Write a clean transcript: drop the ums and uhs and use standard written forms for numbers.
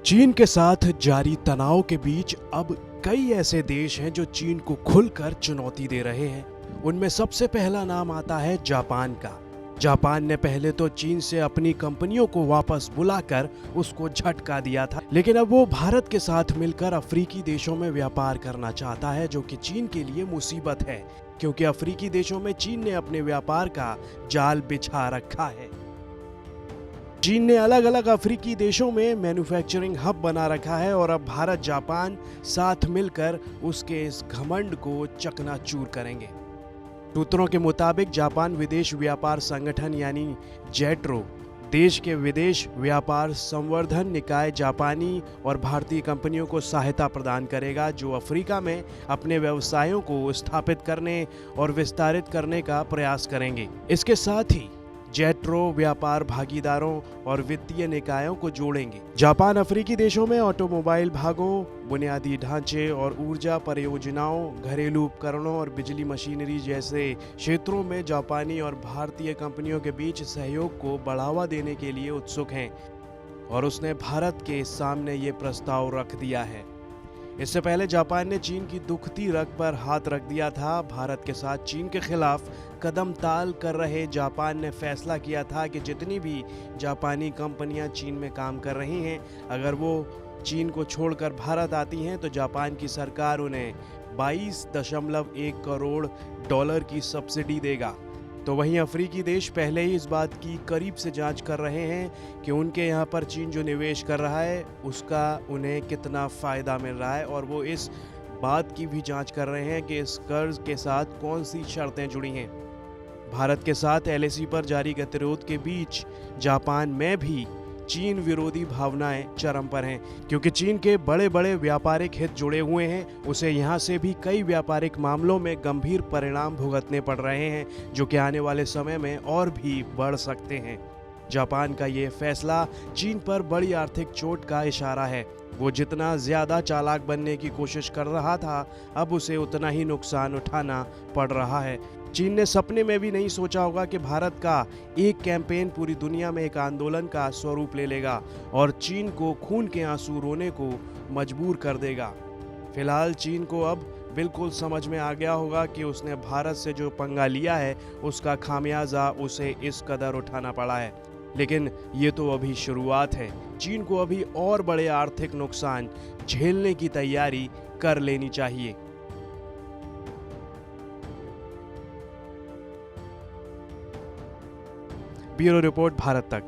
चीन के साथ जारी तनाव के बीच अब कई ऐसे देश हैं जो चीन को खुलकर चुनौती दे रहे हैं। उनमें सबसे पहला नाम आता है जापान का। जापान ने पहले तो चीन से अपनी कंपनियों को वापस बुलाकर उसको झटका दिया था, लेकिन अब वो भारत के साथ मिलकर अफ्रीकी देशों में व्यापार करना चाहता है, जो कि चीन के लिए मुसीबत है, क्योंकि अफ्रीकी देशों में चीन ने अपने व्यापार का जाल बिछा रखा है। चीन ने अलग अलग अफ्रीकी देशों में मैन्युफैक्चरिंग हब बना रखा है और अब भारत जापान साथ मिलकर उसके इस घमंड को चकनाचूर करेंगे। सूत्रों के मुताबिक जापान विदेश व्यापार संगठन यानी जेट्रो देश के विदेश व्यापार संवर्धन निकाय जापानी और भारतीय कंपनियों को सहायता प्रदान करेगा, जो अफ्रीका में अपने व्यवसायों को स्थापित करने और विस्तारित करने का प्रयास करेंगे। इसके साथ ही जेट्रो व्यापार भागीदारों और वित्तीय निकायों को जोड़ेंगे। जापान अफ्रीकी देशों में ऑटोमोबाइल भागों, बुनियादी ढांचे और ऊर्जा परियोजनाओं, घरेलू उपकरणों और बिजली मशीनरी जैसे क्षेत्रों में जापानी और भारतीय कंपनियों के बीच सहयोग को बढ़ावा देने के लिए उत्सुक हैं और उसने भारत के सामने ये प्रस्ताव रख दिया है। इससे पहले जापान ने चीन की दुखती रग पर हाथ रख दिया था। भारत के साथ चीन के खिलाफ कदम ताल कर रहे जापान ने फैसला किया था कि जितनी भी जापानी कंपनियां चीन में काम कर रही हैं, अगर वो चीन को छोड़कर भारत आती हैं तो जापान की सरकार उन्हें 22.1 करोड़ डॉलर की सब्सिडी देगा। तो वहीं अफ्रीकी देश पहले ही इस बात की करीब से जांच कर रहे हैं कि उनके यहाँ पर चीन जो निवेश कर रहा है उसका उन्हें कितना फ़ायदा मिल रहा है, और वो इस बात की भी जांच कर रहे हैं कि इस कर्ज के साथ कौन सी शर्तें जुड़ी हैं। भारत के साथ एलएसी पर जारी गतिरोध के बीच जापान में भी चीन विरोधी भावनाएं चरम पर हैं, क्योंकि चीन के बड़े बड़े व्यापारिक हित जुड़े हुए हैं। उसे यहाँ से भी कई व्यापारिक मामलों में गंभीर परिणाम भुगतने पड़ रहे हैं, जो कि आने वाले समय में और भी बढ़ सकते हैं। जापान का ये फैसला चीन पर बड़ी आर्थिक चोट का इशारा है। वो जितना ज्यादा चालाक बनने की कोशिश कर रहा था, अब उसे उतना ही नुकसान उठाना पड़ रहा है। चीन ने सपने में भी नहीं सोचा होगा कि भारत का एक कैंपेन पूरी दुनिया में एक आंदोलन का स्वरूप ले लेगा और चीन को खून के आंसू रोने को मजबूर कर देगा। फिलहाल चीन को अब बिल्कुल समझ में आ गया होगा कि उसने भारत से जो पंगा लिया है उसका खामियाजा उसे इस कदर उठाना पड़ा है। लेकिन ये तो अभी शुरुआत है। चीन को अभी और बड़े आर्थिक नुकसान झेलने की तैयारी कर लेनी चाहिए। ब्यूरो रिपोर्ट, भारत तक।